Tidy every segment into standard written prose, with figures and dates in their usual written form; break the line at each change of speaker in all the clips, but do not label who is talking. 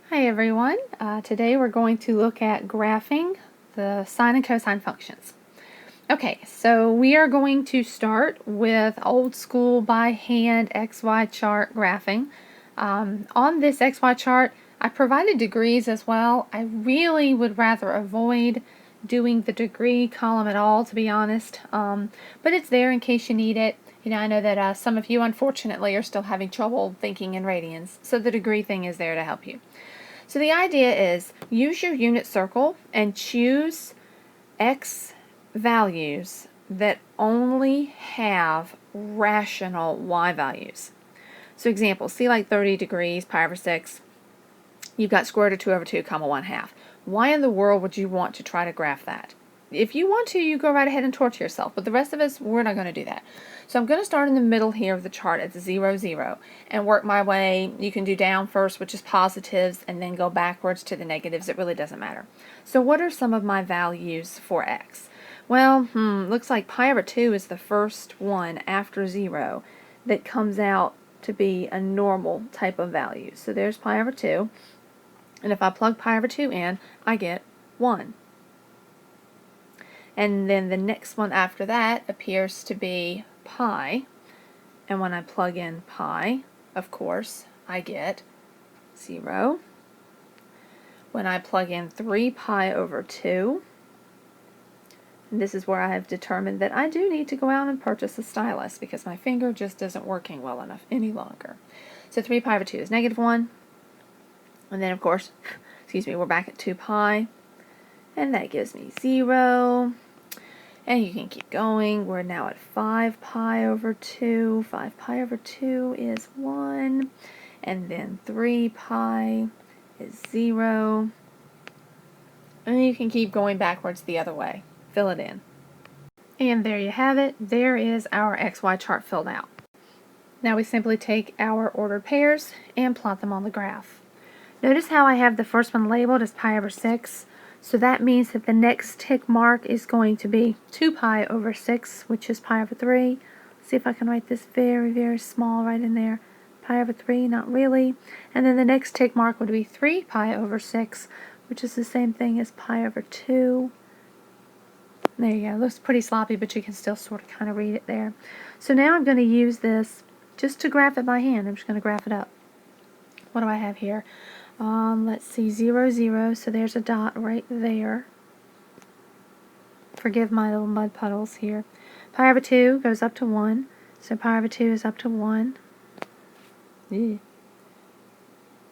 Hi everyone. Today we're going to look at graphing the sine and cosine functions. Okay, so we are going to start with old school by hand XY chart graphing. On this XY chart, I provided degrees as well. I really would rather avoid doing the degree column at all, to be honest, but it's there in case you need it. I know that some of you, unfortunately, are still having trouble thinking in radians, so the degree thing is there to help you. So the idea is use your unit circle and choose x values that only have rational y values. So example, see like 30 degrees, pi over 6, you've got square root of 2 over 2 comma 1/2. Why in the world would you want to try to graph that? If you want to, you go right ahead and torture yourself, but the rest of us, we're not going to do that. So I'm going to start in the middle here of the chart at 0, 0, and work my way. You can do down first, which is positives, and then go backwards to the negatives. It really doesn't matter. So what are some of my values for x? Well, looks like pi over 2 is the first one after 0 that comes out to be a normal type of value. So there's pi over 2, and if I plug pi over 2 in, I get 1. And then the next one after that appears to be pi, and when I plug in pi, of course, I get 0. When I plug in 3 pi over 2, and this is where I have determined that I do need to go out and purchase a stylus because my finger just isn't working well enough any longer. So 3 pi over 2 is -1, and then of course, we're back at 2 pi, and that gives me 0. And you can keep going. We're now at 5 pi over 2. 5 pi over 2 is 1. And then 3 pi is 0. And you can keep going backwards the other way. Fill it in. And there you have it. There is our XY chart filled out. Now we simply take our ordered pairs and plot them on the graph. Notice how I have the first one labeled as pi over 6. So that means that the next tick mark is going to be 2 pi over 6, which is pi over 3. Let's see if I can write this very, very small right in there. Pi over 3, not really. And then the next tick mark would be 3 pi over 6, which is the same thing as pi over 2. There you go. It looks pretty sloppy, but you can still sort of kind of read it there. So now I'm going to use this just to graph it by hand. I'm just going to graph it up. What do I have here? Let's see, 0, 0, so there's a dot right there. Forgive my little mud puddles here. Pi over 2 goes up to 1, so pi over 2 is up to 1. Yeah.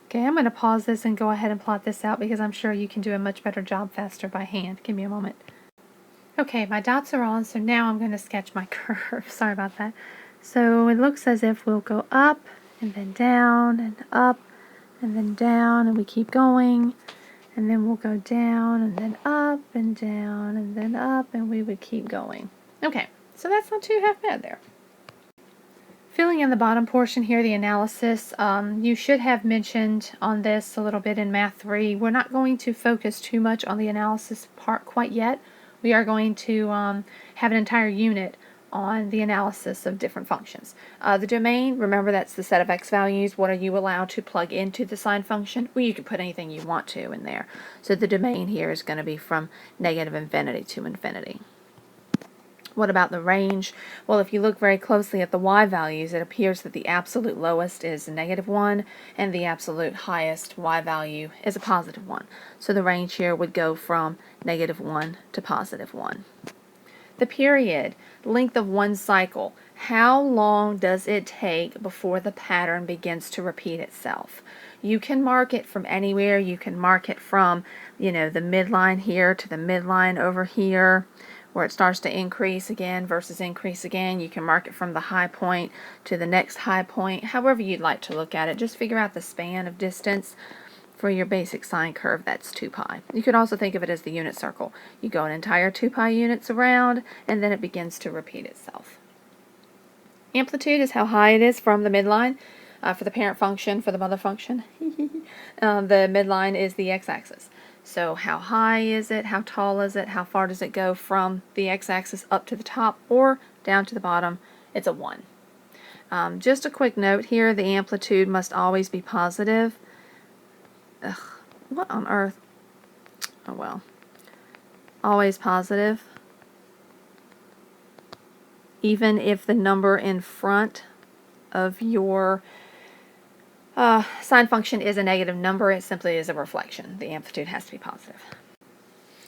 Okay, I'm going to pause this and go ahead and plot this out because I'm sure you can do a much better job faster by hand. Give me a moment. Okay, my dots are on, so now I'm going to sketch my curve. Sorry about that. So it looks as if we'll go up and then down and up and then down, and we keep going, and then we'll go down and then up and down and then up, and we would keep going. Okay, so that's not too half bad there. Filling in the bottom portion here, the analysis, you should have mentioned on this a little bit in Math 3. We're not going to focus too much on the analysis part quite yet. We are going to have an entire unit on the analysis of different functions. The domain, remember that's the set of x values. What are you allowed to plug into the sine function? Well, you can put anything you want to in there. So the domain here is going to be from -infinity to infinity. What about the range? Well, if you look very closely at the y values, it appears that the absolute lowest is -1 and the absolute highest y value is a +1. So the range here would go from -1 to +1. The period, length of one cycle. How long does it take before the pattern begins to repeat itself? You can mark it from anywhere. You can mark it from, the midline here to the midline over here, where it starts to increase again versus increase again. You can mark it from the high point to the next high point, however you'd like to look at it. Just figure out the span of distance. For your basic sine curve, that's 2 pi. You could also think of it as the unit circle. You go an entire 2 pi units around, and then it begins to repeat itself. Amplitude is how high it is from the midline. For the parent function, for the mother function, the midline is the x-axis. So how high is it? How tall is it? How far does it go from the x-axis up to the top or down to the bottom? It's a 1. Just a quick note here, the amplitude must always be positive. Ugh, what on earth? Oh well. Always positive. Even if the number in front of your sine function is a negative number, it simply is a reflection. The amplitude has to be positive.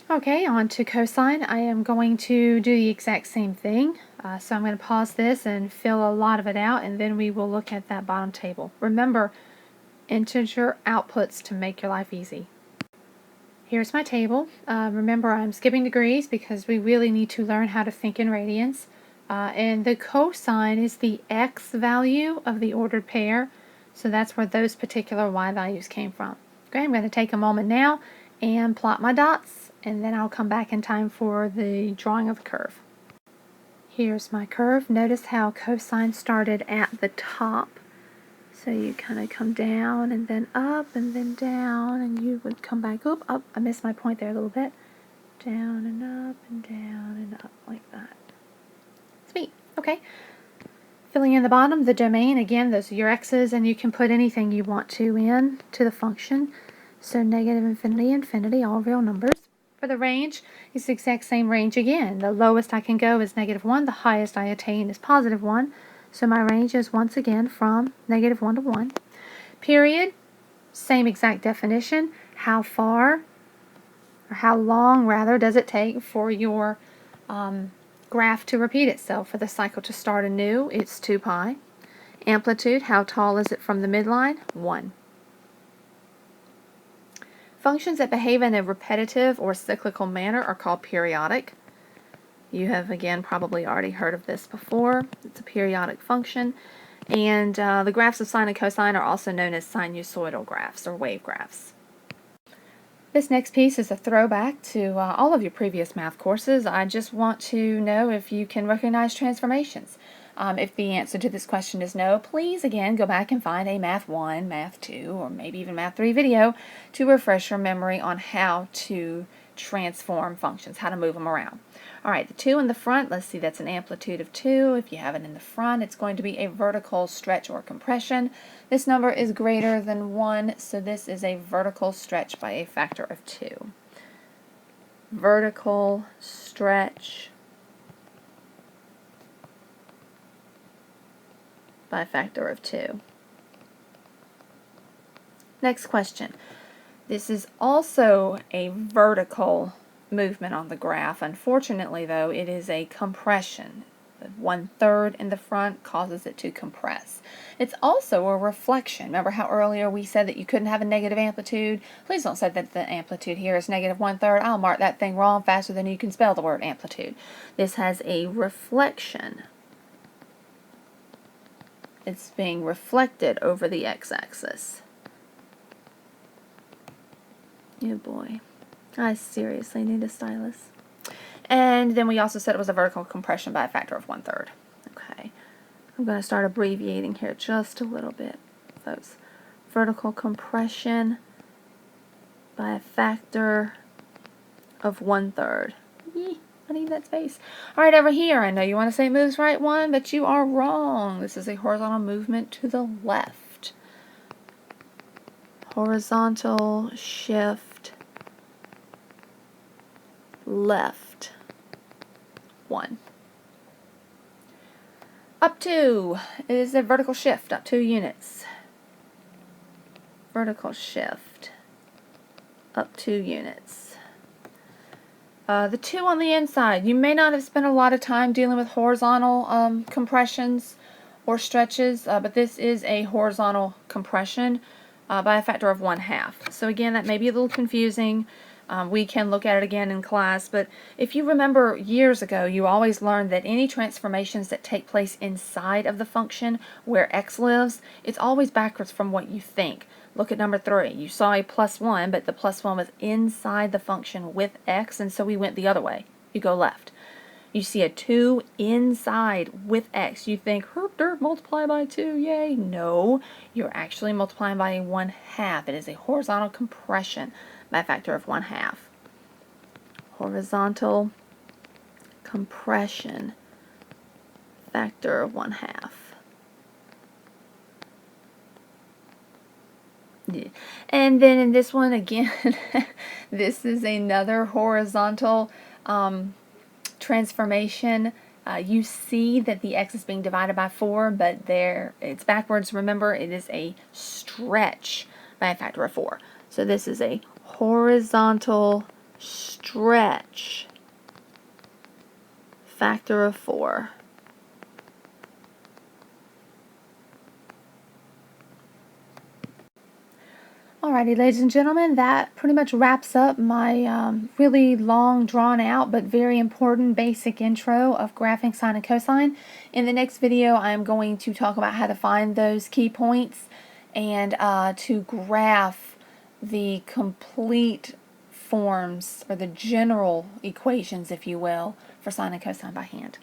Okay, on to cosine. I am going to do the exact same thing. So I'm going to pause this and fill a lot of it out, and then we will look at that bottom table. Remember, integer outputs to make your life easy. Here's my table. Remember, I'm skipping degrees because we really need to learn how to think in radians. And the cosine is the x value of the ordered pair. So that's where those particular y values came from. Okay, I'm going to take a moment now and plot my dots, and then I'll come back in time for the drawing of the curve. Here's my curve. Notice how cosine started at the top. So you kind of come down and then up and then down, and you would come back up. I missed my point there a little bit. Down and up and down and up like that. Sweet. Okay. Filling in the bottom, the domain, again, those are your x's, and you can put anything you want to in to the function. So negative infinity, infinity, all real numbers. For the range, it's the exact same range again. The lowest I can go is -1. The highest I attain is +1. So my range is once again from -1 to 1. Period, same exact definition. How far, or how long rather, does it take for your graph to repeat itself? For the cycle to start anew, it's 2 pi. Amplitude, how tall is it from the midline? 1. Functions that behave in a repetitive or cyclical manner are called periodic. You have, again, probably already heard of this before. It's a periodic function. And the graphs of sine and cosine are also known as sinusoidal graphs or wave graphs. This next piece is a throwback to all of your previous math courses. I just want to know if you can recognize transformations. If the answer to this question is no, please again go back and find a Math 1, Math 2, or maybe even Math 3 video to refresh your memory on how to transform functions, how to move them around. Alright, the 2 in the front, let's see, that's an amplitude of 2. If you have it in the front, it's going to be a vertical stretch or compression. This number is greater than 1, so this is a vertical stretch by a factor of 2. Vertical stretch by a factor of 2. Next question. This is also a vertical movement on the graph. Unfortunately, though, it is a compression. The 1/3 in the front causes it to compress. It's also a reflection. Remember how earlier we said that you couldn't have a negative amplitude? Please don't say that the amplitude here is -1/3. I'll mark that thing wrong faster than you can spell the word amplitude. This has a reflection. It's being reflected over the x-axis. Oh boy, I seriously need a stylus. And then we also said it was a vertical compression by a factor of 1/3. Okay, I'm going to start abbreviating here just a little bit, folks. Vertical compression by a factor of 1/3. I need that space. Alright, over here, I know you want to say moves right 1, but you are wrong. This is a horizontal movement to the left. Horizontal shift left 1. Up 2 is a vertical shift, up 2 units. Vertical shift up 2 units. The 2 on the inside, you may not have spent a lot of time dealing with horizontal compressions or stretches, but this is a horizontal compression by a factor of 1/2. So again, that may be a little confusing. We can look at it again in class, but if you remember years ago, you always learned that any transformations that take place inside of the function where x lives, it's always backwards from what you think. Look at number 3. You saw a +1, but the +1 was inside the function with x, and so we went the other way. You go left. You see a 2 inside with x. You think, herp derp, multiply by 2, yay. No, you're actually multiplying by a 1/2. It is a horizontal compression by a factor of 1/2. Horizontal compression factor of 1/2. Yeah. And then in this one again, this is another horizontal transformation. You see that the x is being divided by 4, but there it's backwards. Remember, it is a stretch by a factor of 4. So this is a horizontal stretch factor of 4. Alrighty, ladies and gentlemen, that pretty much wraps up my really long, drawn out, but very important basic intro of graphing sine and cosine. In the next video, I'm going to talk about how to find those key points and to graph the complete forms, or the general equations, if you will, for sine and cosine by hand.